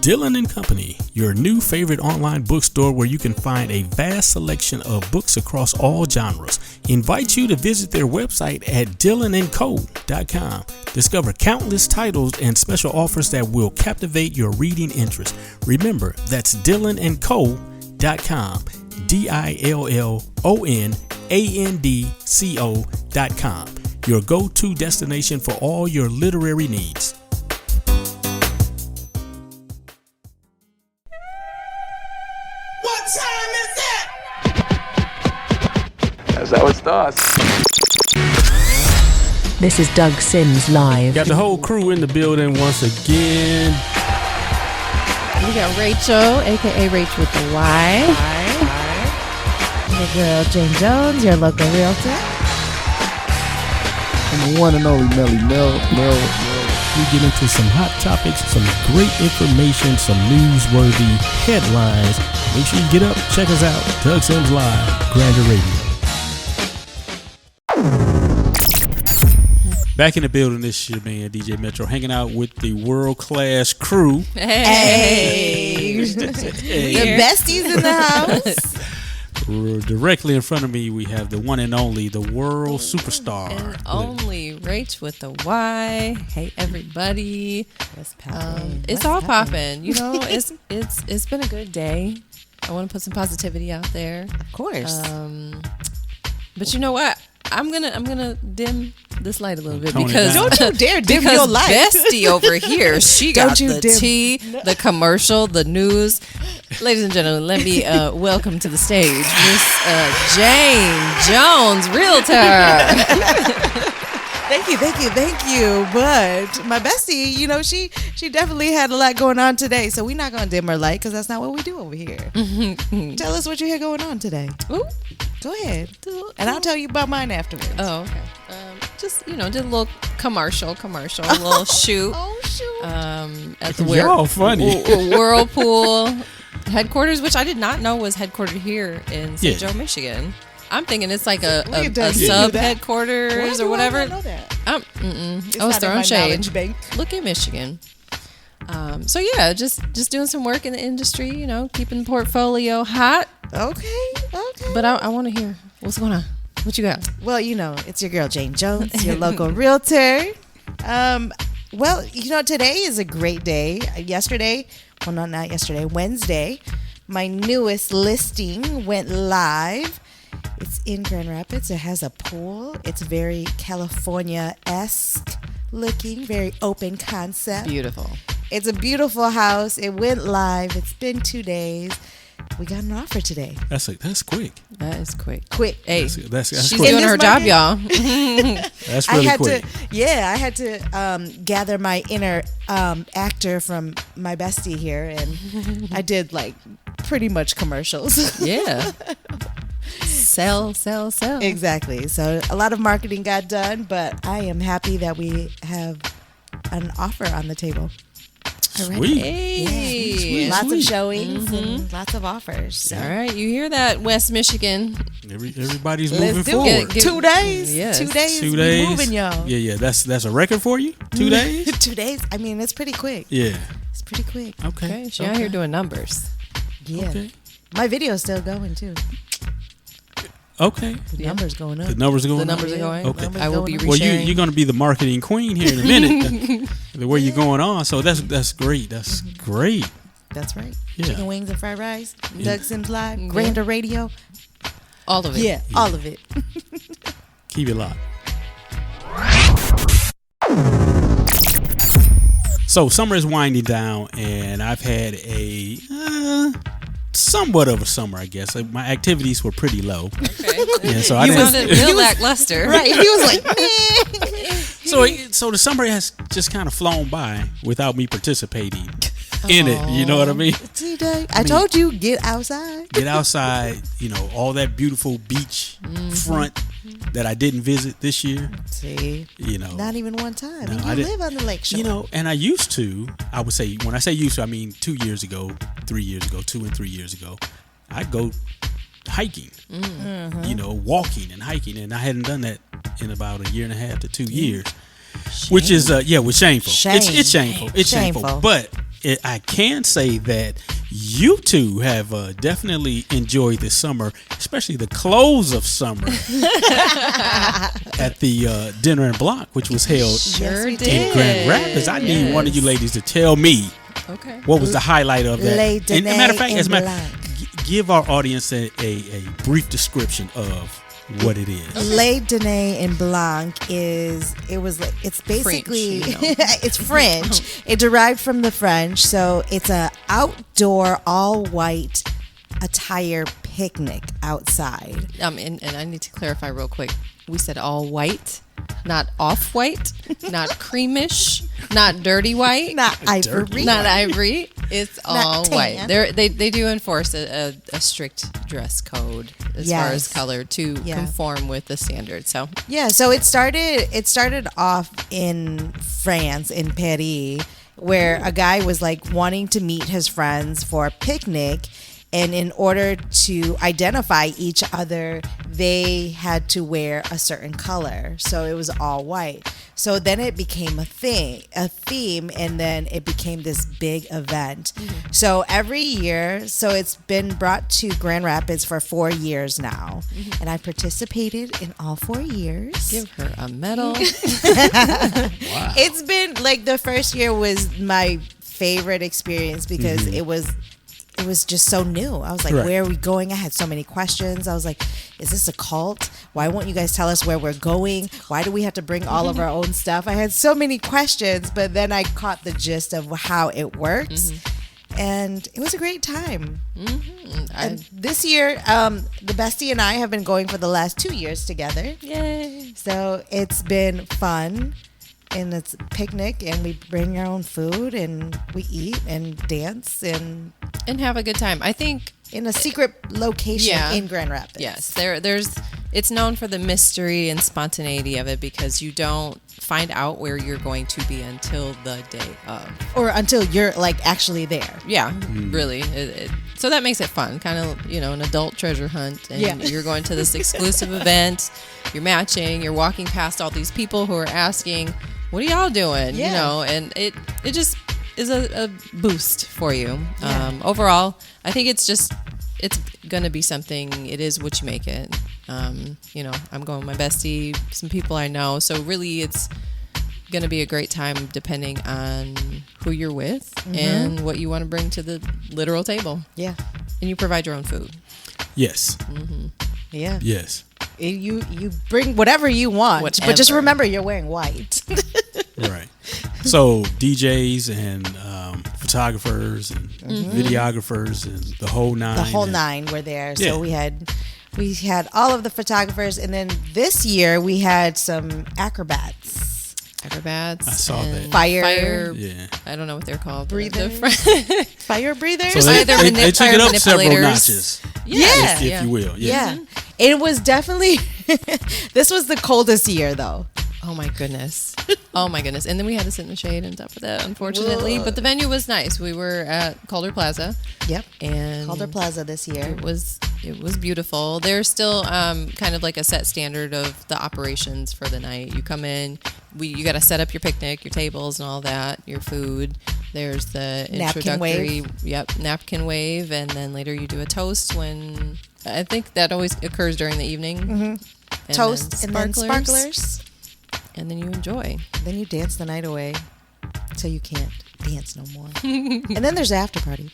Dillon and Company, your new favorite online bookstore where you can find a vast selection of books across all genres. Invite you to visit their website at dillonandco.com. Discover countless titles and special offers that will captivate your reading interest. Remember, that's dillonandco.com. dillonandco.com. Your go-to destination for all your literary needs. That's how it starts. This is Doug Sims Live. Got the whole crew in the building once again. We got Rachel, aka Rach with the Y. Your girl Jane Jones, your local realtor. And the one and only Melly Mel. We get into some hot topics, some great information, some newsworthy headlines. Make sure you get up, check us out. Doug Sims Live, Grandeur Radio. Back in the building, this year, man, DJ Metro, hanging out with the world-class crew. Hey. The besties in the house. Directly in front of me, we have the one and only, the world superstar. And only Rach with the Y. Hey, everybody. What's poppin'? It's all popping. You know, it's been a good day. I want to put some positivity out there. Of course. But you know what? I'm gonna dim this light a little bit Tone it because down. Don't you dare dim because your light. Bestie over here, she got Don't you the dim- tea, the commercial, the news. Ladies and gentlemen, let me welcome to the stage Miss Jane Jones, realtor. Thank you. But my bestie, you know, she definitely had a lot going on today. So we're not going to dim her light because that's not what we do over here. Tell us what you had going on today. Ooh. Go ahead. And I'll tell you about mine afterwards. Oh, okay. Just, did a little commercial, a little shoot. Oh, shoot. At the Y'all funny. Whirlpool headquarters, which I did not know was headquartered here in St. Yeah. Joe, Michigan. I'm thinking it's like a Look at that. sub You knew that. headquarters Why or do whatever. I not know that? It's not in throwing my shade. knowledge bank. Look at Michigan. So yeah, just doing some work in the industry, keeping the portfolio hot. Okay. But I want to hear what's going on. What you got? Well, it's your girl Jane Jones, your local realtor. Well, today is a great day. Wednesday, my newest listing went live. It's in Grand Rapids. It has a pool. It's very California-esque looking, very open concept. Beautiful. It's a beautiful house. It went live. It's been 2 days. We got an offer today. That's quick. That is quick. Hey, That's she's quick. doing her job, y'all. That's really quick. I had to gather my inner actor from my bestie here, and I did pretty much commercials. Yeah. Sell. Exactly. So a lot of marketing got done, but I am happy that we have an offer on the table. Sweet. Hey. Lots of showings and lots of offers. So. All right, you hear that, West Michigan? Everybody's Let's moving do forward. it. 2 days. Yes. 2 days. 2 we days. moving, y'all. Yeah. That's a record for you. 2 days. 2 days. I mean, it's pretty quick. Yeah. It's pretty quick. Okay. Okay, she out here doing numbers. Yeah. Okay. My video's still going too. Okay. The numbers going up. The numbers are going. The numbers up? are going. Okay. I will be Well, resharing. you're going to be the marketing queen here in a minute. The way you're going on, so that's great. That's great. That's right. Yeah. Chicken wings and fried rice. Yeah. Doug Sims Live. Grandeur Radio. All of it. Yeah, all of it. Keep it locked. So summer is winding down, and I've had a somewhat of a summer, I guess. My activities were pretty low. Okay. Yeah, so You I sounded didn't. real lackluster. Right. He was like, meh. So the summer has just kind of flown by without me participating in it. You know what I mean? See, Doug, I told you, get outside. Get outside, all that beautiful beach front that I didn't visit this year. See, not even one time. No, And I you didn't- live on the lake shore. And I used to, I would say, when I say used to, I mean 2 years ago, 3 years ago, 2 and 3 years ago, I'd go hiking, walking and hiking. And I hadn't done that in about 1.5 to 2 years, which is, was shameful. Shame. It's shameful. It's shameful. Shameful. But I can say that you two have definitely enjoyed this summer, especially the close of summer at the Dinner and Block, which was held Sure we in did. Grand Rapids. I need one of you ladies to tell me Okay. what was the highlight of that. Les And matter of fact, Dîners as a matter, en give our audience a brief description of what it is. Les Dîners en Blanc it's basically French, you know. it's French. It derived from the French, so it's a outdoor all white attire picnic outside. And I need to clarify real quick. We said all white, not off white, not creamish, not dirty white, Not ivory. not ivory. It's Not all tan. white. They do enforce a strict dress code as far as Yes. color to Yeah. conform with the standard. So Yeah, so it started off in France, in Paris, where a guy was like wanting to meet his friends for a picnic, and in order to identify each other, they had to wear a certain color. So it was all white. So then it became a theme, and then it became this big event. So every year, so it's been brought to Grand Rapids for 4 years now, and I participated in all 4 years. give her a medal. It's been like the first year was my favorite experience because it was just so new. I was like, Right. where are we going? I had so many questions. I was like, is this a cult? Why won't you guys tell us where we're going? Why do we have to bring all of our own stuff? I had so many questions, but then I caught the gist of how it works. And it was a great time. And this year, the bestie and I have been going for the last 2 years together. Yay. So it's been fun, and it's a picnic, and we bring our own food, and we eat and dance, and And have a good time. I think in a secret location Yeah. in Grand Rapids. yes, there's it's known for the mystery and spontaneity of it because you don't find out where you're going to be until the day of. Or until you're like actually there. Yeah, really. So that makes it fun, kind of, an adult treasure hunt. And Yeah. you're going to this exclusive event, you're matching, you're walking past all these people who are asking, what are y'all doing? Yeah. And it just is a boost for you. Yeah. Overall, I think it's going to be something, it is what you make it. I'm going with my bestie, some people I know. So really it's going to be a great time depending on who you're with and what you want to bring to the literal table. Yeah. And you provide your own food. Yes. Yeah. Yes. You bring whatever you want, but just Whatever. remember you're wearing white. Right. So DJs and photographers and videographers and the whole nine. The whole and- 9 were there. Yeah. So we had all of the photographers, and then this year we had some acrobats. Acrobats. I saw and that. Fire- Yeah. I don't know what they're called. Breathers? Fire breathers? So they, Either they took fire it up several manipulators. notches, Yeah. if you will. Yeah. It was definitely this was the coldest year though. Oh my goodness. Oh my goodness. And then we had to sit in the shade on top of that, unfortunately. But the venue was nice. We were at Calder Plaza. Yep. And Calder Plaza this year. It was beautiful. There's still kind of like a set standard of the operations for the night. You come in, you got to set up your picnic, your tables, and all that, your food. There's the Napkin introductory, wave. napkin wave, and then later you do a toast. When I think that always occurs during the evening. And Toast and then sparklers. and then you enjoy. Then you dance the night away till you can't dance no more. And then there's the after party.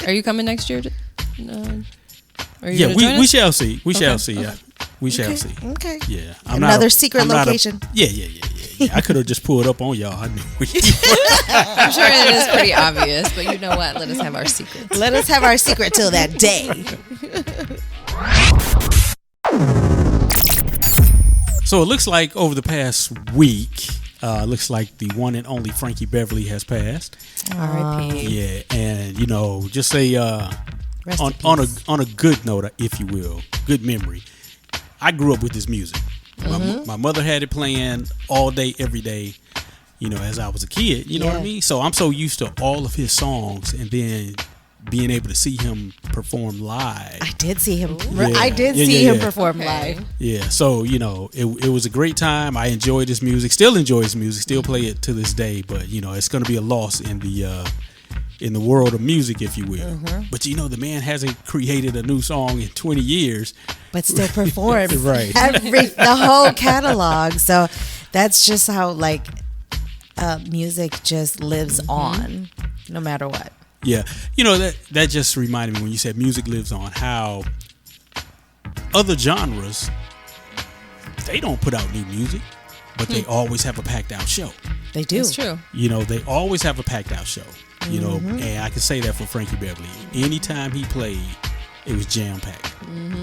Are you coming next year? Are you Yeah, gonna join we us? shall see. We shall see. Yeah. We shall see. Okay. Yeah. Another secret location. Yeah. I could have just pulled up on y'all. I knew. I'm sure it is pretty obvious, but you know what? Let us have our secrets. Let us have our secret till that day. So it looks like over the past week, looks like the one and only Frankie Beverly has passed. R.I.P. Yeah, and just say Rest in peace. on a good note, if you will, good memory. I grew up with this music. My mother had it playing all day, every day. As I was a kid. You know what I Yeah. mean? So I'm so used to all of his songs, and then being able to see him perform live. I did see him. Yeah. I did Yeah, see yeah, him yeah. perform Okay. live. Yeah, so it was a great time. I enjoyed his music, still enjoy his music, still play it to this day. But it's going to be a loss in the in the world of music, if you will. But you know, the man hasn't created a new song in 20 years. But still performs Right. the whole catalog. So that's just how like music just lives on, no matter what. Yeah, you know, that just reminded me when you said music lives on, how other genres, they don't put out new music, but they always have a packed out show. They do. It's true. You know, they always have a packed out show. You know, and I can say that for Frankie Beverly. Anytime he played, it was jam packed.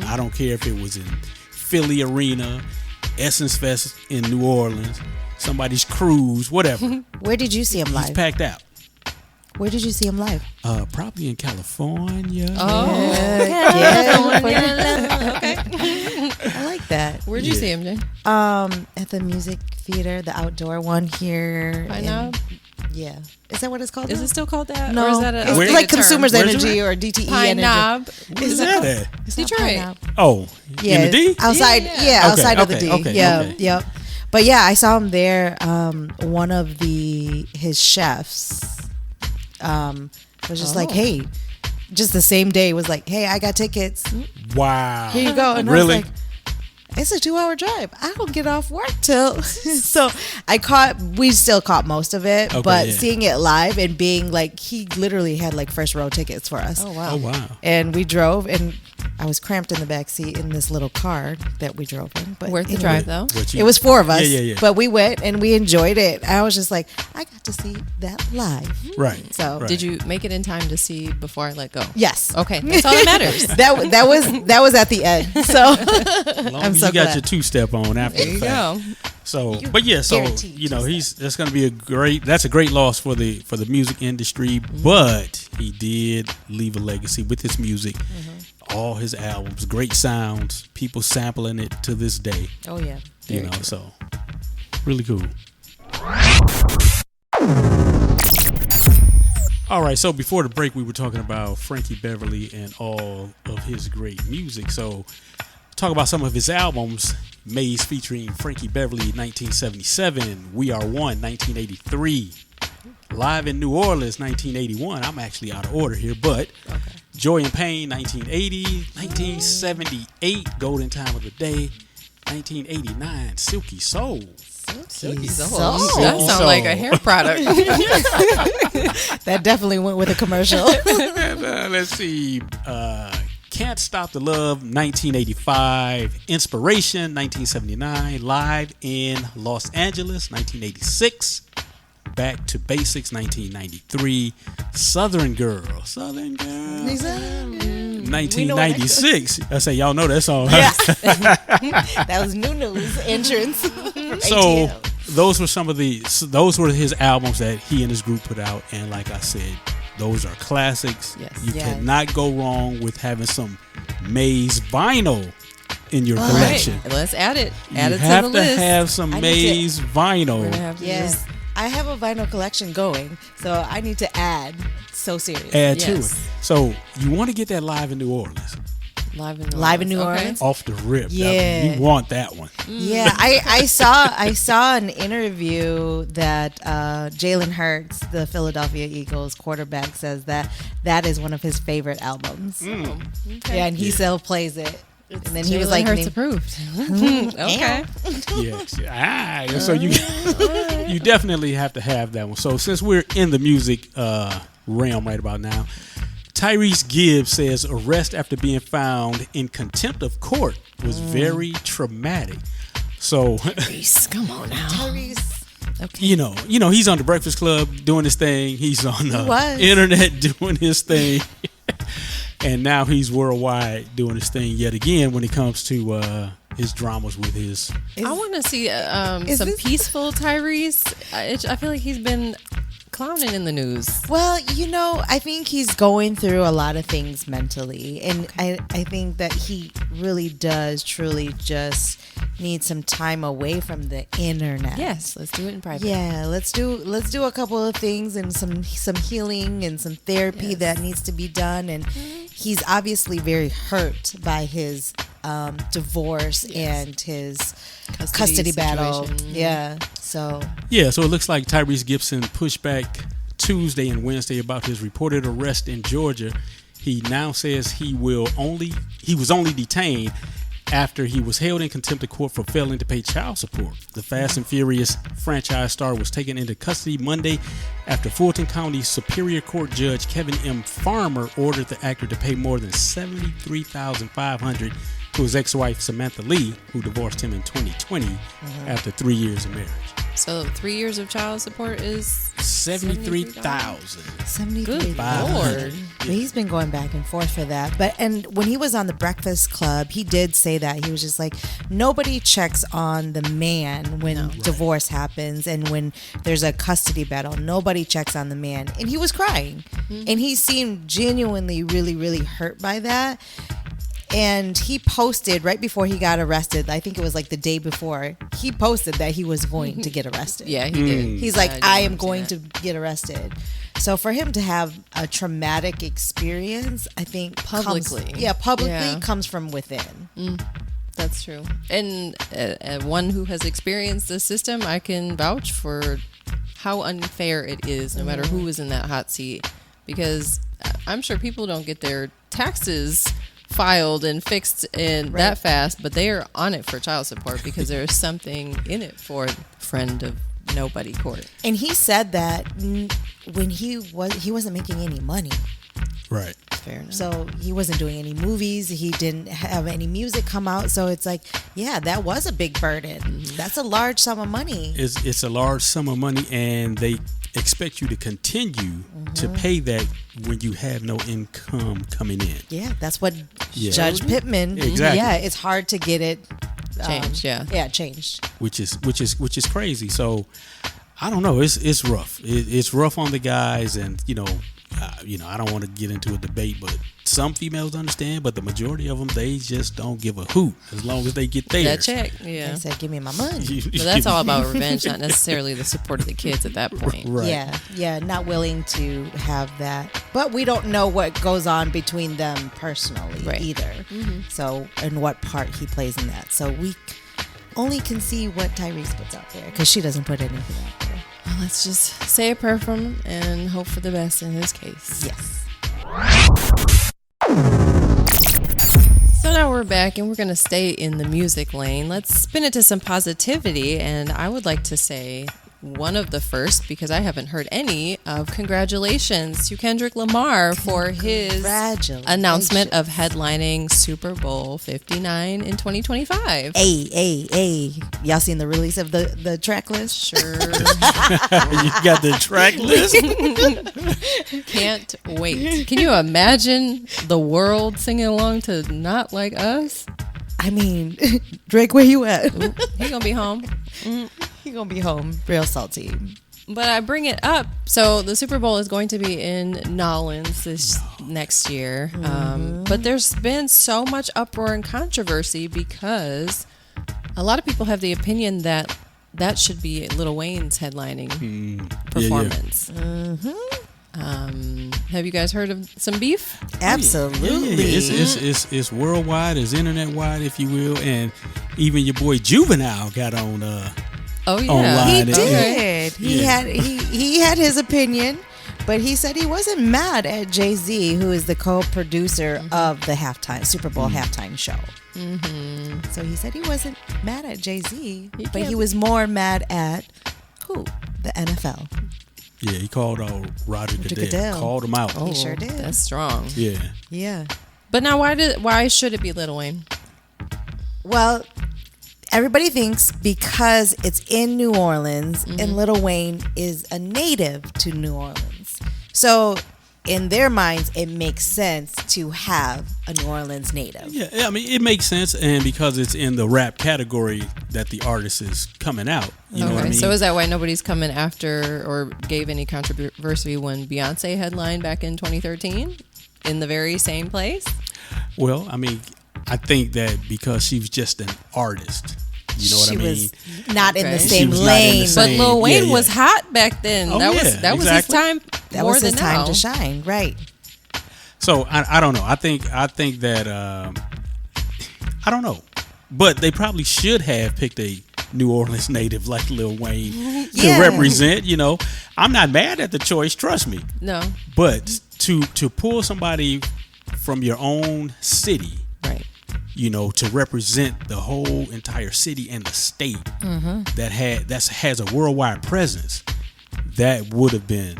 I don't care if it was in Philly Arena, Essence Fest in New Orleans, somebody's cruise, whatever. Where did you see him He's live? packed out. Where did you see him live? Probably in California. I like that. Where'd you see him, Jay? At the music theater, the outdoor one here. Pine in- Knob? Yeah. Is that what it's called? Is now? it still called that? No. Or is that a It's outdated like term? Consumers Where's it Energy at? or DTE Pine Energy. Knob. Where's that at? It's Detroit. not Pine Knob. Oh, Yeah, in the D? outside. Yeah. Yeah, Okay, outside of the okay, D. okay, yeah, okay. yep. But yeah, I saw him there. One of his chefs was just like, "Hey," just the same day was like, "Hey, I got tickets. Wow. Here you go." And Really? I was like, it's a 2-hour drive. I don't get off work till so we still caught most of it, Okay, but yeah. seeing it live and being like, he literally had like first row tickets for us. Oh, wow. Oh, wow. And we drove, and I was cramped in the back seat in this little car that we drove in. But Worth the anyway, drive, though. But you- it was 4 of us. Yeah, yeah, yeah. But we went and we enjoyed it. I was just like, I got to see that live. Right. So Right. Did you make it in time to see before I let go? yes, Okay, that's all that matters. that was at the end. So As long I'm as so you got glad. your 2-step on after There the you fact. go. So, but yeah, so guaranteed you know, 2-step. that's going to be that's a great loss for the music industry, but he did leave a legacy with his music. All his albums, great sounds, people sampling it to this day. oh yeah, You know, so really cool. All right, so before the break, we were talking about Frankie Beverly and all of his great music. So, talk about some of his albums. Maze featuring Frankie Beverly, 1977. We Are One, 1983. Live in New Orleans, 1981. I'm actually out of order here, but Joy and Pain, 1980. 1978, Golden Time of the Day. 1989, Silky Soul. Silky Soul. Soul. Silky That sounds like a hair product. that definitely went with a commercial. Let's see. Can't Stop the Love, 1985. Inspiration, 1979. Live in Los Angeles, 1986. Back to Basics, 1993. Southern Girl. 1996. I say, y'all know that song. Huh? That was Nunu's entrance. So those were his albums that he and his group put out, and like I said, those are classics. Yes. You Yes. cannot go wrong with having some Maze vinyl in your All right, collection. let's add it. Add You it have to to the list. have some I need to- Maze vinyl. We're gonna have to Yes, just I have a vinyl collection going, so I need to add. So serious. Add to Yes. it. So you want to get that live in New Orleans, live in New Okay. Orleans. off the rip. Yeah. You want that one. Yeah, I saw an interview that Jalen Hurts, the Philadelphia Eagles quarterback, says that is one of his favorite albums. Yeah, and he still plays it. And then he was like, Hurts name- approved. Okay. Yes. So you you definitely have to have that one. So since we're in the music realm right about now, Tyrese Gibbs says arrest after being found in contempt of court was very traumatic. So Come on now. Tyrese. Okay. you know he's on the Breakfast Club doing his thing. He's on the was. internet doing his thing. And now he's worldwide doing his thing yet again when it comes to his dramas with his. I want to see Is some this- peaceful Tyrese. I feel like he's been clowning in the news. Well, I think he's going through a lot of things mentally. And I think that he really does truly just need some time away from the internet. Yes, let's do it in private. Yeah, let's do a couple of things and some healing and some therapy that needs to be done. And he's obviously very hurt by his divorce and his custody battle. situation. Yeah. So Yeah, so it looks like Tyrese Gibson pushed back Tuesday and Wednesday about his reported arrest in Georgia. He now says he was only detained after he was held in contempt of court for failing to pay child support. The Fast and Furious franchise star was taken into custody Monday after Fulton County Superior Court Judge Kevin M. Farmer ordered the actor to pay more than $73,500 to his ex-wife Samantha Lee, who divorced him in 2020 after 3 years of marriage. So 3 years of child support is $73,000. Good $73,000. Lord. But he's been going back and forth for that. And when he was on the Breakfast Club, he did say that. He was just like, nobody checks on the man when divorce happens and when there's a custody battle. Nobody checks on the man. And he was crying. And he seemed genuinely really, really hurt by that. And he posted right before he got arrested, I think it was like the day before, he posted that he was going to get arrested. Yeah, he did. He's like, I am didn't see going that. to get arrested. So for him to have a traumatic experience, I think Publicly. publicly comes from within. That's true. And one who has experienced the system, I can vouch for how unfair it is, no matter who is in that hot seat. Because I'm sure people don't get their taxes filed and fixed in that fast, but they are on it for child support because there's something in it for friend of nobody court. And he said that when he wasn't making any money. Right. Fair enough. So he wasn't doing any movies. He didn't have any music come out. So it's like, yeah, that was a big burden. That's a large sum of money. It's a large sum of money, and they expect you to continue to pay that when you have no income coming in. Yeah, that's what Yeah. Judge Pittman. Exactly. Yeah, it's hard to get it Changed, Yeah, changed. Which is crazy. So I don't know. It's rough. It's rough on the guys, and I don't want to get into a debate, but some females understand, but the majority of them, they just don't give a hoot as long as they get theirs. That check, yeah. They said, "Give me my money." But that's all about revenge, not necessarily the support of the kids at that point. Right. Yeah, not willing to have that. But we don't know what goes on between them personally either. So, and what part he plays in that. So we only can see what Tyrese puts out there because she doesn't put anything out there. Well, let's just say a prayer for him and hope for the best in his case. Yes. So now we're back and we're going to stay in the music lane. Let's spin it to some positivity. And I would like to say one of the first, because I haven't heard any, of congratulations to Kendrick Lamar for his announcement of headlining Super Bowl 59 in 2025. Hey. Y'all seen the release of the track list? Sure. You got the track list? Can't wait. Can you imagine the world singing along to Not Like Us? I mean, Drake, where you at? He gonna be home. He gonna be home real salty. But I bring it up. So the Super Bowl is going to be in Nolans this next year. But there's been so much uproar and controversy because a lot of people have the opinion that that should be Lil Wayne's headlining performance. Have you guys heard of some beef? Absolutely. It's worldwide, it's internet wide, if you will, and even your boy Juvenile got on. Oh yeah, online. He did. Yeah. He had his opinion, but he said he wasn't mad at Jay-Z, who is the co-producer of the Super Bowl halftime show. So he said he wasn't mad at Jay-Z, but he was more mad at who? The NFL. Yeah, he called Roger Goodell. Called him out. He sure did. That's strong. Yeah. But now, why should it be Lil Wayne? Well, everybody thinks because it's in New Orleans and Lil Wayne is a native to New Orleans. So in their minds, it makes sense to have a New Orleans native. Yeah, I mean, it makes sense, and because it's in the rap category that the artist is coming out. You know what I mean? So is that why nobody's coming after or gave any controversy when Beyonce headlined back in 2013 in the very same place? Well, I mean, I think that because she was just an artist. You know what I mean? She was not in the She same was not in the lane. same- But Lil Wayne yeah. was hot back then. Oh, that was exactly. his time. That more was his than time now. to shine, right? So I don't know. I think that I don't know, but they probably should have picked a New Orleans native like Lil Wayne Yeah. to represent. You know, I'm not mad at the choice. Trust me. No. But to pull somebody from your own city, Right. you know, to represent the whole entire city and the state that has a worldwide presence, that would have been,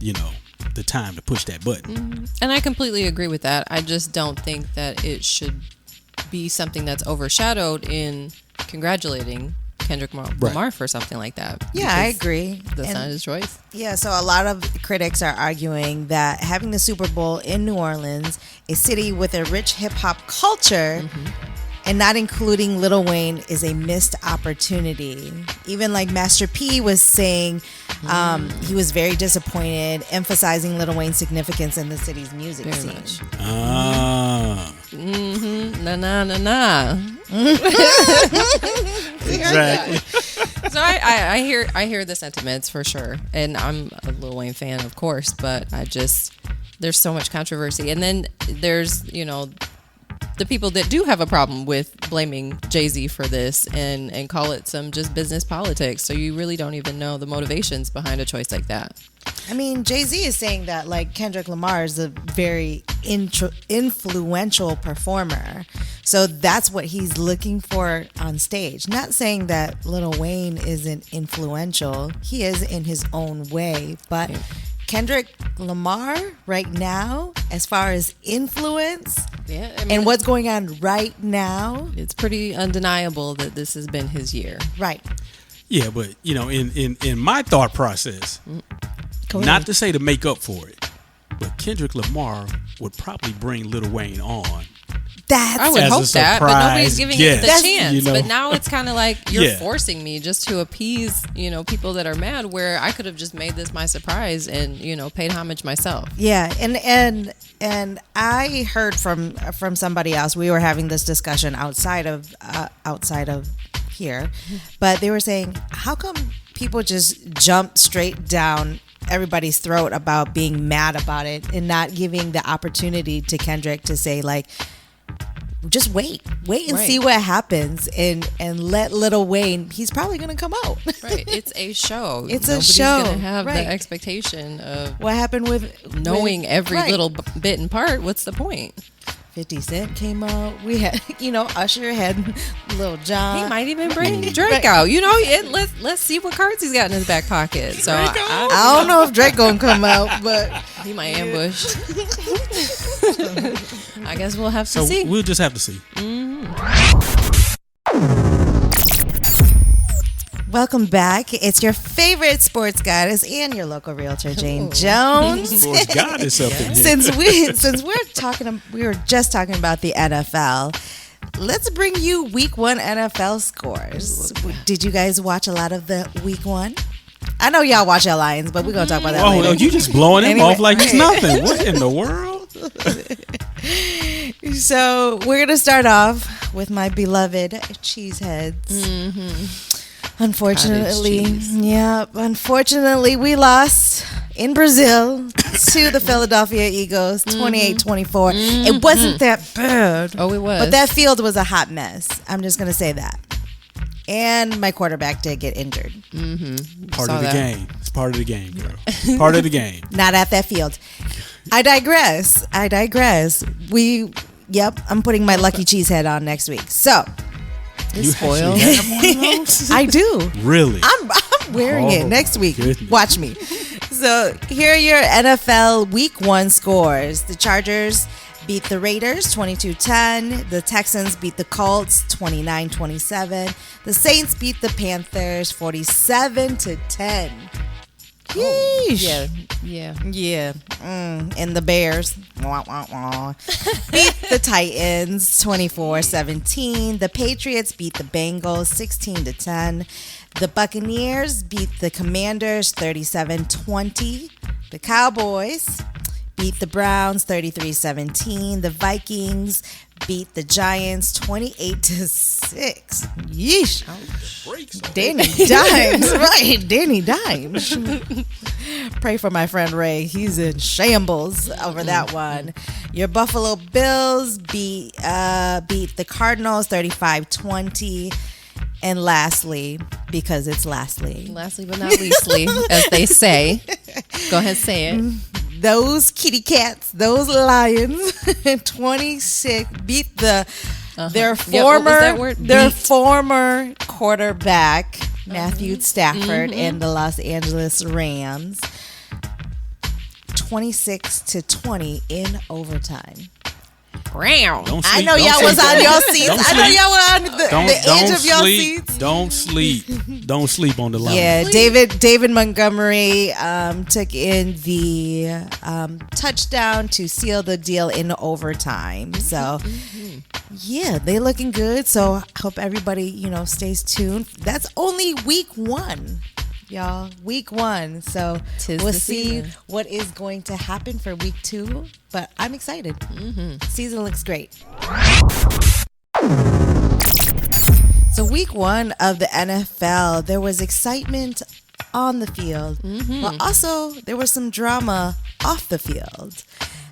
you know, the time to push that button. And I completely agree with that. I just don't think that it should be something that's overshadowed in congratulating Kendrick Lamar for something like that. Yeah, I because agree. That's And- not his choice. Yeah, so a lot of critics are arguing that having the Super Bowl in New Orleans, a city with a rich hip hop culture, and not including Lil Wayne is a missed opportunity. Even like Master P was saying he was very disappointed, emphasizing Lil Wayne's significance in the city's music Very scene. much. Ah, Nah. exactly. So I hear the sentiments for sure, and I'm a Lil Wayne fan, of course, but there's so much controversy, and then there's the people that do have a problem with blaming Jay-Z for this and call it some just business politics. So you really don't even know the motivations behind a choice like that. I mean, Jay-Z is saying that like Kendrick Lamar is a very influential performer. So that's what he's looking for on stage. Not saying that Lil Wayne isn't influential. He is in his own way. But Kendrick Lamar right now, as far as influence Yeah, I mean, and what's going on right now, it's pretty undeniable that this has been his year. right. Yeah, but you know, in my thought process, Go not ahead. to say to make up for it, but Kendrick Lamar would probably bring Lil Wayne on. That's I would As a hope that, but nobody's surprise giving guest, it the chance. you know? But now it's kind of like you're Yeah. forcing me just to appease, people that are mad. Where I could have just made this my surprise and paid homage myself. Yeah, and I heard from somebody else. We were having this discussion outside of here, but they were saying, how come people just jump straight down everybody's throat about being mad about it and not giving the opportunity to Kendrick to say like, just wait and Right. see what happens and let Lil Wayne, he's probably gonna come out. Right, it's a show. It's a Nobody's show, gonna have right. the expectation of What happened with knowing every right. little bit and part. What's the point? 50 Cent came out. We had, Usher had Lil Jon. He might even bring Drake out. Let's see what cards he's got in his back pocket. So I don't know if Drake gonna come out, but he might ambush. I guess we'll have to So see. we'll just have to see. welcome back. It's your favorite sports goddess and your local realtor, Jane Jones. Sports goddess up in here. Since we were just talking about the NFL. Let's bring you week 1 NFL scores. Did you guys watch a lot of the week 1? I know y'all watch your Lions, but we're gonna talk about that Oh, later. you just blowing him Anyway, off like it's right. nothing. What in the world? So we're gonna start off with my beloved Cheeseheads. Unfortunately, unfortunately, we lost in Brazil to the Philadelphia Eagles, 28-24. It wasn't that bad. Oh, it was. But that field was a hot mess. I'm just gonna say that. And my quarterback did get injured. Part Saw of the that. game. It's part of the game, girl. Part of the game. Not at that field. I digress. I'm putting my lucky cheese head on next week. So You spoiled. actually have one of those? I do. Really? I'm wearing it Oh, next week. goodness. Watch me. So here are your NFL Week 1 scores. The Chargers beat the Raiders 22-10. The Texans beat the Colts 29-27. The Saints beat the Panthers 47-10. Yeesh. Yeah. And the Bears wah, wah, wah, beat the Titans 24-17. The Patriots beat the Bengals 16-10. The Buccaneers beat the Commanders 37-20. The Cowboys beat the Browns 33-17. The Vikings beat the Giants 28-6. Yeesh. Danny Dimes. Right, Danny Dimes. Pray for my friend Ray. He's in shambles over that one. Your Buffalo Bills beat the Cardinals 35-20. And lastly, because it's lastly, Lastly but not leastly, as they say. Go ahead, say it. those kitty cats, those Lions, 26 beat their Yeah, what was that word? Beat. former quarterback Matthew Stafford and the Los Angeles Rams 26-20 in overtime. Round. Don't I sleep, know don't y'all was sleep. on your seats. Don't I know sleep. y'all were on the edge of your sleep. seats. Don't sleep. Don't sleep on the line. Yeah, David Montgomery took in the touchdown to seal the deal in overtime. So, yeah, they looking good. So, I hope everybody, stays tuned. That's only week 1, y'all. Week 1. So, 'Tis we'll the see season. what is going to happen for week 2. But I'm excited. Season looks great. So week 1 of the NFL, there was excitement on the field, but also there was some drama off the field.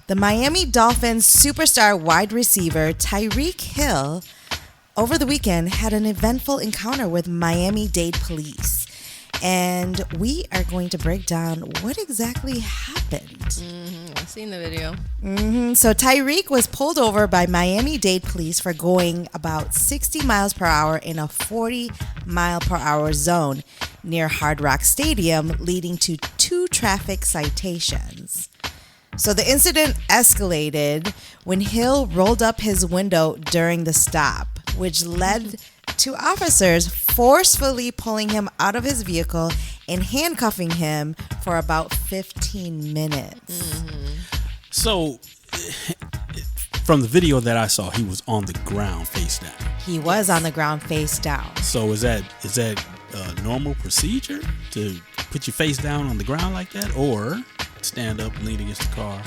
The Miami Dolphins superstar wide receiver Tyreek Hill over the weekend had an eventful encounter with Miami-Dade police. And we are going to break down what exactly happened. I've seen the video. So Tyreek was pulled over by Miami-Dade police for going about 60 miles per hour in a 40-mile-per-hour zone near Hard Rock Stadium, leading to 2 traffic citations. So the incident escalated when Hill rolled up his window during the stop, which led to officers forcefully pulling him out of his vehicle and handcuffing him for about 15 minutes. So, from the video that I saw, he was on the ground face down. He was on the ground face down. So is that a normal procedure to put your face down on the ground like that, or stand up, lean against the car?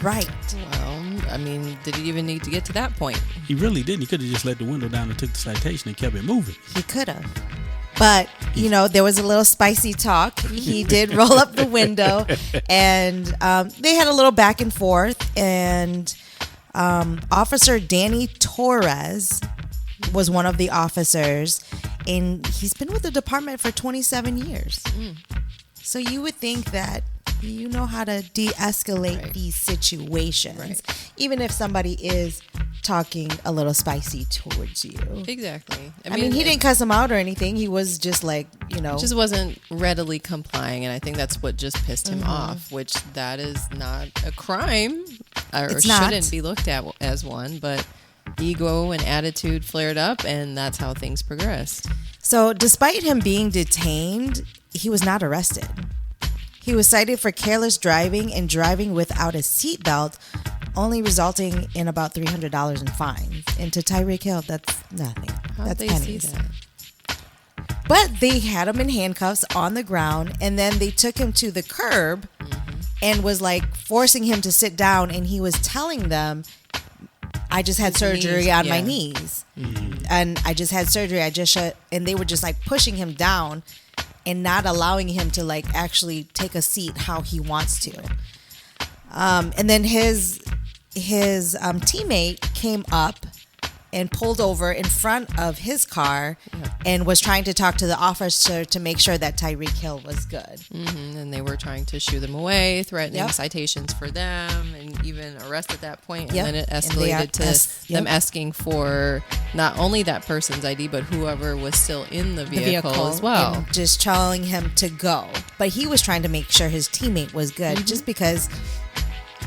Right. Well, I mean, did he even need to get to that point? He really didn't. He could have just let the window down and took the citation and kept it moving. He could have. But, there was a little spicy talk. He did roll up the window, and they had a little back and forth. And Officer Danny Torres was one of the officers, and he's been with the department for 27 years. So you would think that you know how to de-escalate these situations, even if somebody is talking a little spicy towards you. Exactly. I mean, he didn't cuss him out or anything. He was just like, just wasn't readily complying, and I think that's what just pissed him off, which that is not a crime, or It's not. shouldn't be looked at as one, but ego and attitude flared up, and that's how things progressed. So despite him being detained, he was not arrested. He was cited for careless driving and driving without a seatbelt, only resulting in about $300 in fines. And to Tyreek Hill, that's nothing. How'd That's they pennies. see that? But they had him in handcuffs on the ground, and then they took him to the curb and was like forcing him to sit down, and he was telling them, I just had surgery on my knees. And I just had surgery. And they were just like pushing him down and not allowing him to like actually take a seat how he wants to. And then his teammate came up and pulled over in front of his car and was trying to talk to the officer to make sure that Tyreek Hill was good. And they were trying to shoo them away, threatening Yep. citations for them, and even arrest at that point. And Yep. then it And they escalated to them yep. asking for not only that person's ID, but whoever was still in the vehicle, as well. and just telling him to go. But he was trying to make sure his teammate was good just because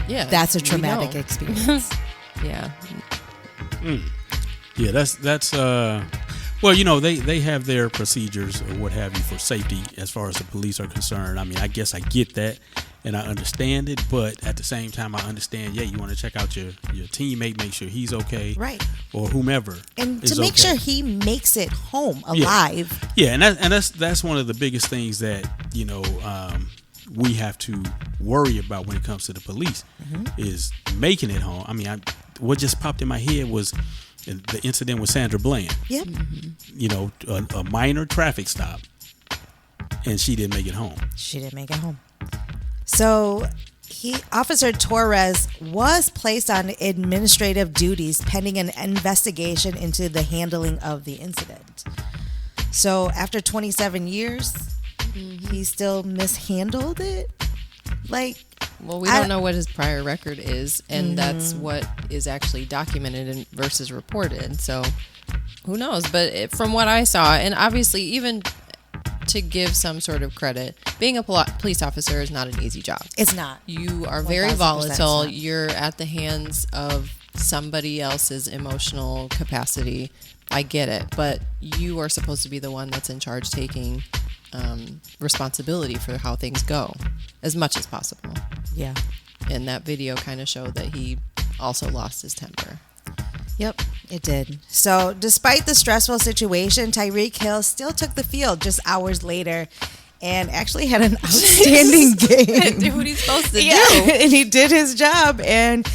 Yeah, that's a we traumatic know. experience. Yeah. Yeah, that's well, they have their procedures or what have you for safety as far as the police are concerned. I mean, I guess I get that and I understand it, but at the same time I understand, you want to check out your teammate, make sure he's okay. Right. Or whomever. And is to make okay. sure he makes it home alive. Yeah, and that's one of the biggest things that, we have to worry about when it comes to the police is making it home. I mean, what just popped in my head was the incident with Sandra Bland. Yep. A minor traffic stop, and she didn't make it home. She didn't make it home. So Officer Torres was placed on administrative duties pending an investigation into the handling of the incident. So after 27 years, he still mishandled it. Like, Well, we don't know what his prior record is, and that's what is actually documented and versus reported. So who knows? But from what I saw, and obviously even to give some sort of credit, being a police officer is not an easy job. it's not. You are very 1000% volatile. not. You're at the hands of somebody else's emotional capacity. I get it, but you are supposed to be the one that's in charge, taking responsibility for how things go as much as possible. Yeah. And that video kind of showed that he also lost his temper. Yep, it did. So, despite the stressful situation, Tyreek Hill still took the field just hours later and actually had an outstanding game. Do what he's supposed to Yeah, do. and he did his job, and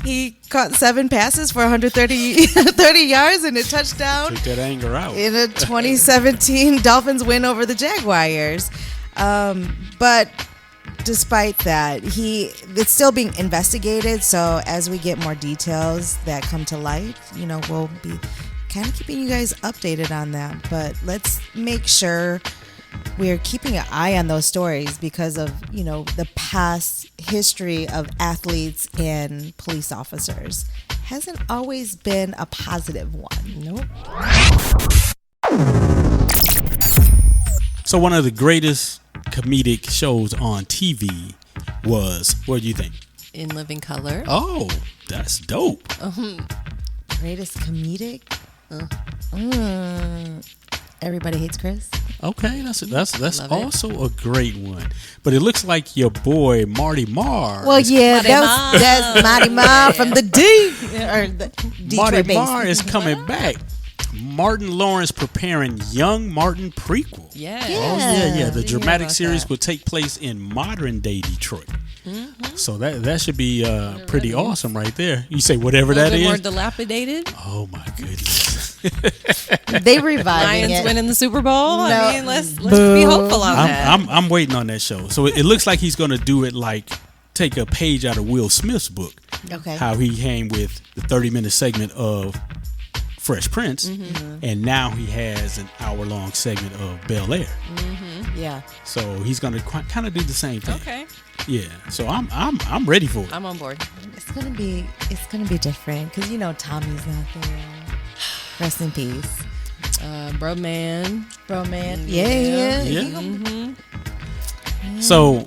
he caught 7 passes for 130 30 yards and a touchdown Take that anger out. in a 2017 Dolphins win over the Jaguars. But despite that, it's still being investigated. So as we get more details that come to light, we'll be kind of keeping you guys updated on that. But let's make sure we're keeping an eye on those stories because of, the past history of athletes and police officers. Hasn't always been a positive one. Nope. So one of the greatest comedic shows on TV was, what do you think? In Living Color. Oh, that's dope. Greatest comedic? Everybody Hates Chris. Okay, that's Love it. also a great one. But it looks like your boy Marty Marr. Well, yeah, Marty Marr. that's Marty Marr from the or the Marty Detroit Marr base. is coming back. Martin Lawrence preparing Young Martin prequel. Yeah. Oh yeah. The Did hear dramatic about series that. will take place in modern day Detroit. So that should be pretty awesome right there. You say whatever A that little bit more is. dilapidated. Oh my goodness. They reviving Lions it. winning the Super Bowl. No. I mean, let's be hopeful on that. I'm waiting on that show. So it looks like he's gonna do it like take a page out of Will Smith's book. Okay. How he came with the 30-minute segment of Fresh Prince, and now he has an hour-long segment of Bel Air. Yeah. So he's gonna kind of do the same thing. Okay. Yeah. So I'm ready for it. I'm on board. It's gonna be different because Tommy's not there. Rest in peace, Bro man. bro, man. Yeah. Yeah. So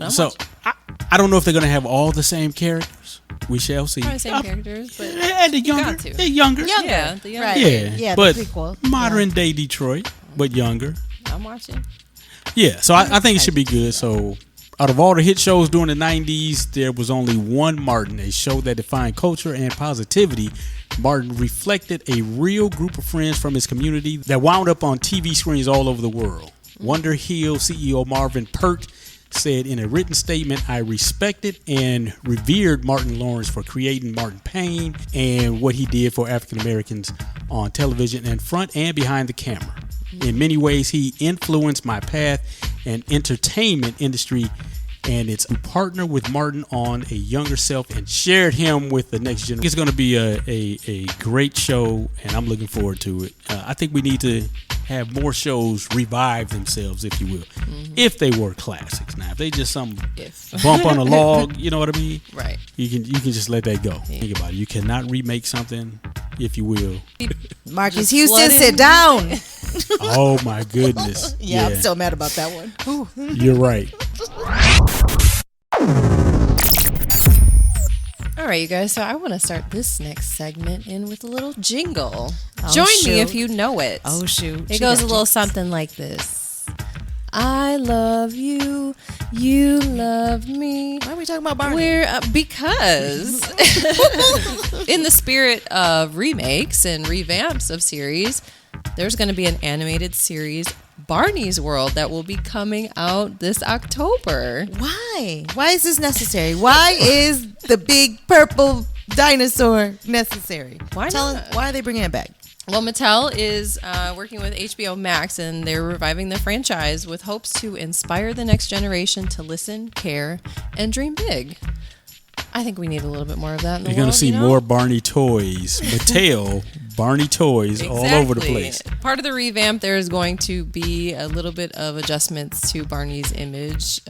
I don't know if they're gonna have all the same characters. We shall see. Probably same characters, but And the younger, got to. they're younger. yeah, the young Right. Yeah, Yeah, the but prequel. modern day Detroit, but younger. I'm watching. Yeah, so I think it should be good. So out of all the hit shows during the 90s, there was only one Martin, a show that defined culture and positivity. Martin reflected a real group of friends from his community that wound up on TV screens all over the world. Wonder Hill CEO Marvin Pert said in a written statement, I respected and revered Martin Lawrence for creating Martin Payne and what he did for African Americans on television and front and behind the camera. In many ways, he influenced my path and entertainment industry, and it's to partner with Martin on a younger self and shared him with the next generation. It's going to be a great show, and I'm looking forward to it. I think we need to have more shows revive themselves, if you will, if they were classics. Now, if they just some bump on a log, you know what I mean? Right. You can just let that go. Think about it. You cannot remake something, if you will. Marcus Just Houston, flooding. sit down. Oh my goodness. Yeah, I'm still mad about that one. You're right. All right, you guys. So I want to start this next segment in with a little jingle. Oh, Join shoot. me if you know it. Oh, shoot. It She goes got a little you. something like this. I love you. You love me. Why are we talking about Barney? We're because in the spirit of remakes and revamps of series, there's going to be an animated series, Barney's World, that will be coming out this October. Why? Why is this necessary? Why is the big purple dinosaur necessary? Why Tell not? us, why are they bringing it back? Well, Mattel is working with HBO Max, and they're reviving the franchise with hopes to inspire the next generation to listen, care, and dream big. I think we need a little bit more of that in the You're going world, to see you know? more Barney toys. Mattel, Barney toys all over the place. Part of the revamp, there is going to be a little bit of adjustments to Barney's image.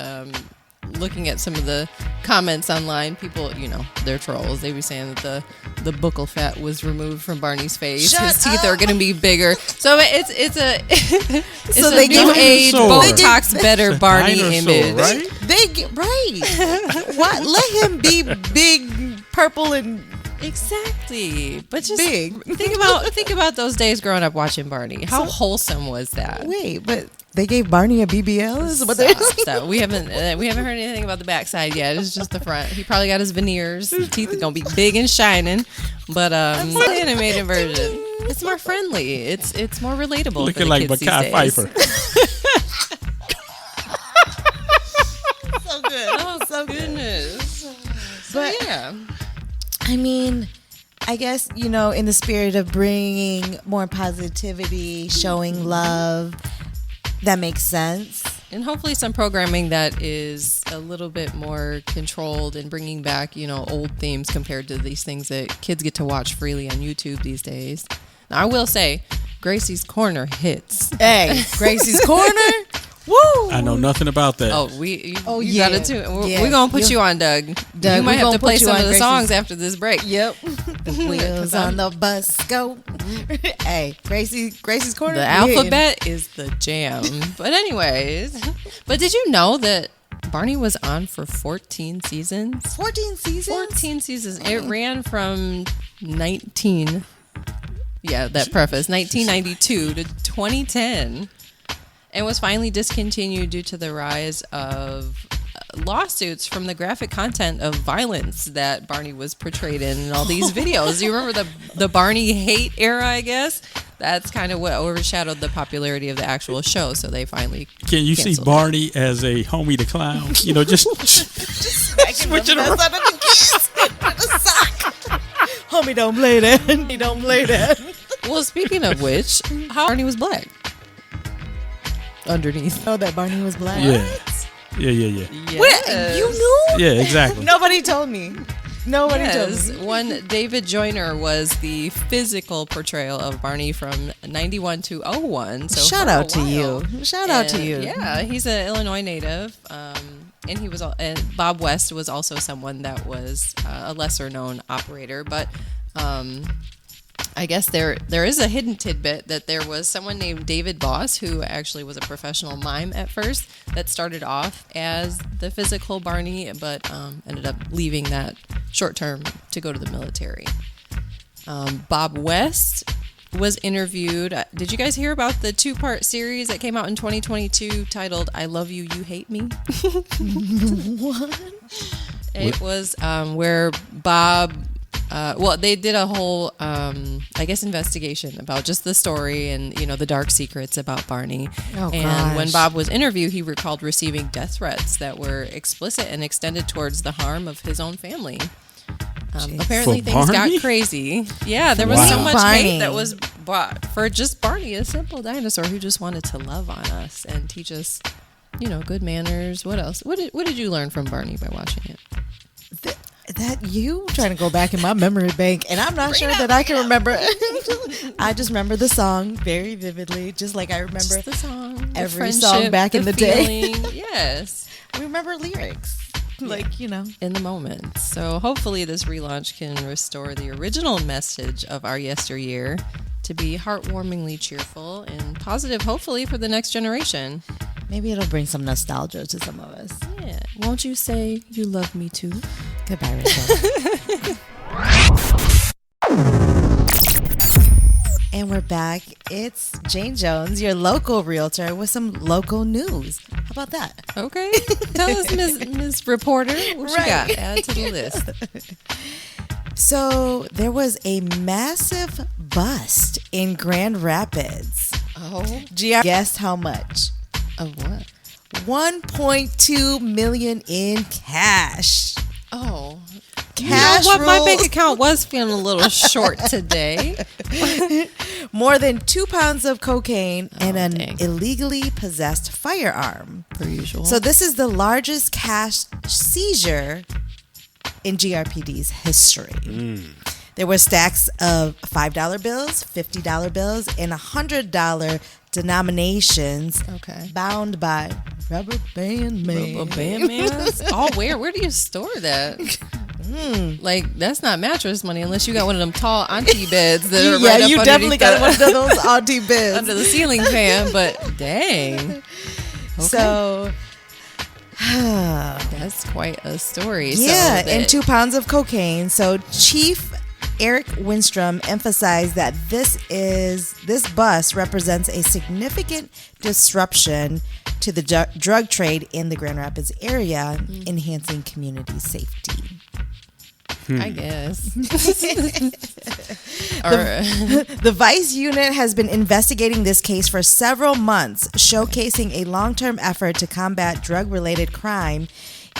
Looking at some of the comments online, people, you know, they're trolls. They were saying that the buccal fat was removed from Barney's face. Shut His teeth up. are going to be bigger. So it's So a they new give age Dinosaur. Botox better Barney Dinosaur, image. right? They get right. What? Let him be big, purple, and Exactly. But just Big. think about those days growing up watching Barney. How wholesome was that? wait. But they gave Barney a BBL. Is what they're saying. So we haven't heard anything about the backside yet. It's just the front. He probably got his veneers. His teeth are gonna be big and shining. But the animated version, it's more friendly. It's more relatable. for Looking the like kids Mekhi these days. Phifer. So good. Oh goodness. So But- yeah. I mean, I guess, you know, in the spirit of bringing more positivity, showing love, that makes sense. And hopefully some programming that is a little bit more controlled and bringing back, you know, old themes compared to these things that kids get to watch freely on YouTube these days. Now, I will say, Gracie's Corner hits. Hey, Gracie's Corner. Woo! I know nothing about that. Oh, Oh, you yeah. got it too. We're, Yeah. we're gonna put you on, Doug. Doug, you might we have gonna to play put you some on of the Gracie's- songs after this break. Yep. The wheels on the bus go. Hey, Gracie's Corner. The we alphabet is the jam. But anyways, but did you know that Barney was on for 14 seasons? hitting. 14 seasons. 14 seasons. It ran from 1992 to 2010, and was finally discontinued due to the rise of lawsuits from the graphic content of violence that Barney was portrayed in all these videos. You remember the Barney hate era, I guess? That's kind of what overshadowed the popularity of the actual show, so they finally Can you see canceled it. Barney as a Homie the Clown? You know, just switch it around. Homie, don't play that. He don't play that. Well, speaking of which, how Barney was black underneath. Oh, that Barney was black. Yeah. Yeah. Yes. You knew? Yeah, exactly. Nobody told me. Nobody Yes, told me. one David Joyner was the physical portrayal of Barney from 91 to 01. So Shout for a out to while. you. Shout out to And, you. Yeah, he's an Illinois native, and he was. And Bob West was also someone that was a lesser known operator, but. I guess there is a hidden tidbit that there was someone named David Boss who actually was a professional mime at first that started off as the physical Barney, but ended up leaving that short term to go to the military. Bob West was interviewed. Did you guys hear about the 2-part series that came out in 2022 titled "I Love You, You Hate Me"? What? It was where Bob. They did a whole, I guess, investigation about just the story and, you know, the dark secrets about Barney. Oh, and when gosh. Bob was interviewed, he recalled receiving death threats that were explicit and extended towards the harm of his own family. Apparently, For things Barney? got crazy. Yeah, there was so Wow. much Barney. hate that was brought for just Barney, a simple dinosaur who just wanted to love on us and teach us, you know, good manners. What else? What did you learn from Barney by watching it? That you trying to go back in my memory bank, and I'm not sure that I can remember. I just remember the song very vividly, just like I remember. Just the song, the every song friendship, back in the day. feeling. Yes, I remember lyrics, like, you know. in the moment. So hopefully this relaunch can restore the original message of our yesteryear to be heartwarmingly cheerful and positive, hopefully, for the next generation. Maybe it'll bring some nostalgia to some of us. Yeah. Won't you say you love me too? Goodbye, Rachel. And we're back. It's Jane Jones, your local realtor, with some local news. How about that? Okay. Tell us, Ms. Reporter, what you got? Add to the list. So there was a massive bust in Grand Rapids. Oh, GR guessed how much? of what? 1.2 million in cash. Oh. Cash You know what? My rules. bank account was feeling a little short today. More than 2 pounds of cocaine and an dang. illegally possessed firearm. Per usual. So this is the largest cash seizure in GRPD's history. There were stacks of $5 bills, $50 bills, and $100 denominations bound by rubber band man. Rubber band man? Oh, where do you store that? Like, that's not mattress money unless you got one of them tall auntie beds that are right up you definitely got one of those auntie beds under the ceiling fan. But dang, so that's quite a story. Yeah, so and 2 pounds of cocaine. So Chief Eric Winstrom emphasized that this bust represents a significant disruption to the drug trade in the Grand Rapids area, enhancing community safety. I guess. The Vice unit has been investigating this case for several months, showcasing a long-term effort to combat drug-related crime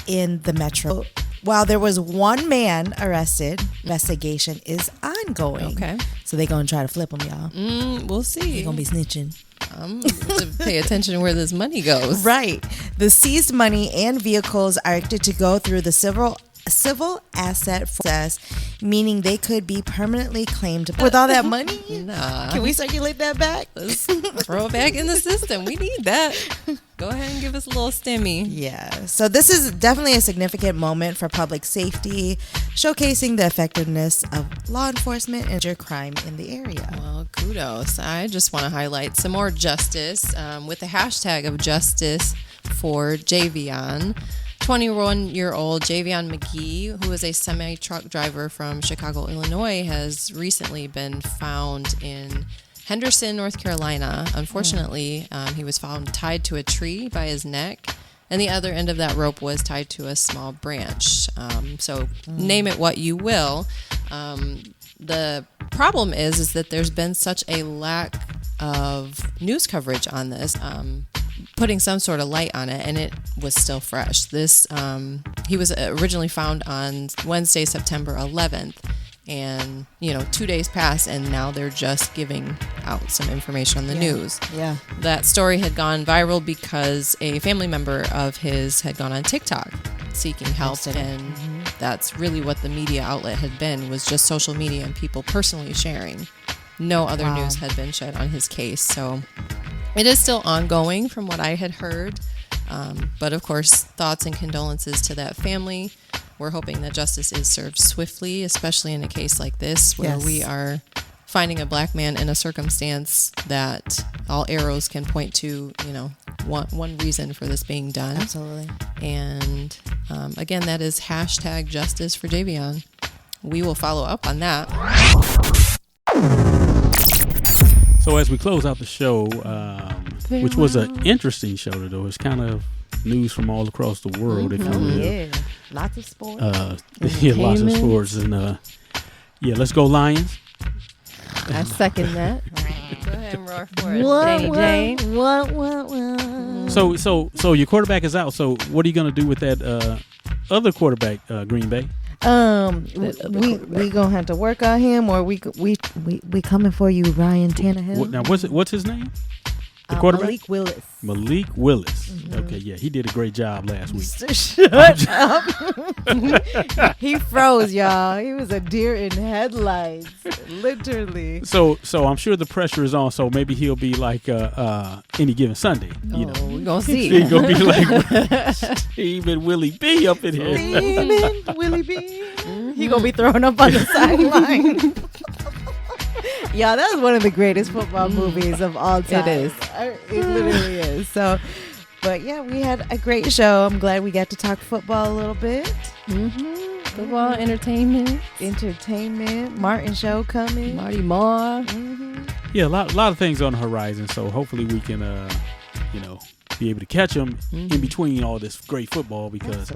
in the metro. While there was one man arrested, investigation is ongoing. Okay. So they're going to try to flip him, y'all. We'll see. They're going to be snitching. I'm to pay attention to where this money goes. Right. The seized money and vehicles are expected to go through the civil asset process, meaning they could be permanently claimed. With all that money, Nah. can we circulate that back? Let's throw it back in the system. We need that. Go ahead and give us a little stimmy. Yeah. So this is definitely a significant moment for public safety, showcasing the effectiveness of law enforcement and crime in the area. Well, kudos. I just want to highlight some more justice with the hashtag of justice for Javion. 21-year-old Javion McGee, who is a semi-truck driver from Chicago, Illinois, has recently been found in Henderson, North Carolina. Unfortunately, he was found tied to a tree by his neck, and the other end of that rope was tied to a small branch. So name it what you will. The problem is that there's been such a lack of news coverage on this, putting some sort of light on it, and it was still fresh. He was originally found on Wednesday, September 11th, and 2 days passed, and now they're just giving out some information on the news. Yeah. That story had gone viral because a family member of his had gone on TikTok seeking help, and that's really what the media outlet had been, was just social media and people personally sharing. No other news had been shed on his case, so it is still ongoing from what I had heard. But of course, thoughts and condolences to that family. We're hoping that justice is served swiftly, especially in a case like this where we are finding a black man in a circumstance that all arrows can point to, one reason for this being done. Absolutely. And again, that is hashtag justice for Javion. We will follow up on that. So as we close out the show, which was an interesting show today, it's kind of news from all across the world. If you will. Yeah. Lots of sports. Lots of sports, and let's go Lions. I second that. Go ahead and roar for it, Danny Jane. So your quarterback is out. So what are you going to do with that other quarterback, Green Bay? We gonna have to work on him, or we coming for you, Ryan Tannehill. Now what's his name? The quarterback? Malik Willis. Mm-hmm. Okay, yeah, he did a great job last week. Shut up. He froze, y'all. He was a deer in headlights, literally. So I'm sure the pressure is on. So maybe he'll be like Any Given Sunday. We're gonna see. He's gonna be like Stephen Willie B up in here. Stephen Willie B. He gonna be thrown up on the sideline. Yeah, that was one of the greatest football movies of all time. It is. It literally is. So, but yeah, we had a great show. I'm glad we got to talk football a little bit. Football, entertainment. Martin show coming. Marty Moore. Yeah, a lot of things on the horizon. So hopefully we can, be able to catch them in between all this great football, because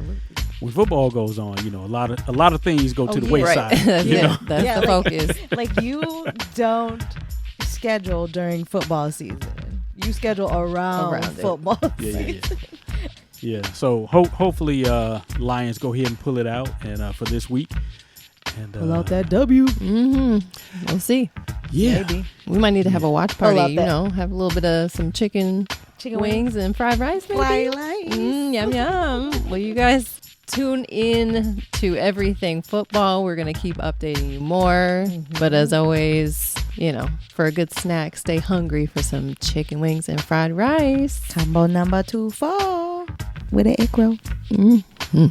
when football goes on, a lot of things go to the wayside. Right. That's the focus. Like you don't schedule during football season. You schedule around football season. Yeah. So hopefully Lions go ahead and pull it out and for this week. And pull out that W. We'll see. Yeah. Maybe. We might need to have a watch party, have a little bit of some chicken wings and fried rice, maybe. Fried rice. Yum, yum. Will you guys tune in to Everything Football. We're going to keep updating you more. But as always, for a good snack, stay hungry for some chicken wings and fried rice. Combo number 24 with an egg roll. Mm-hmm.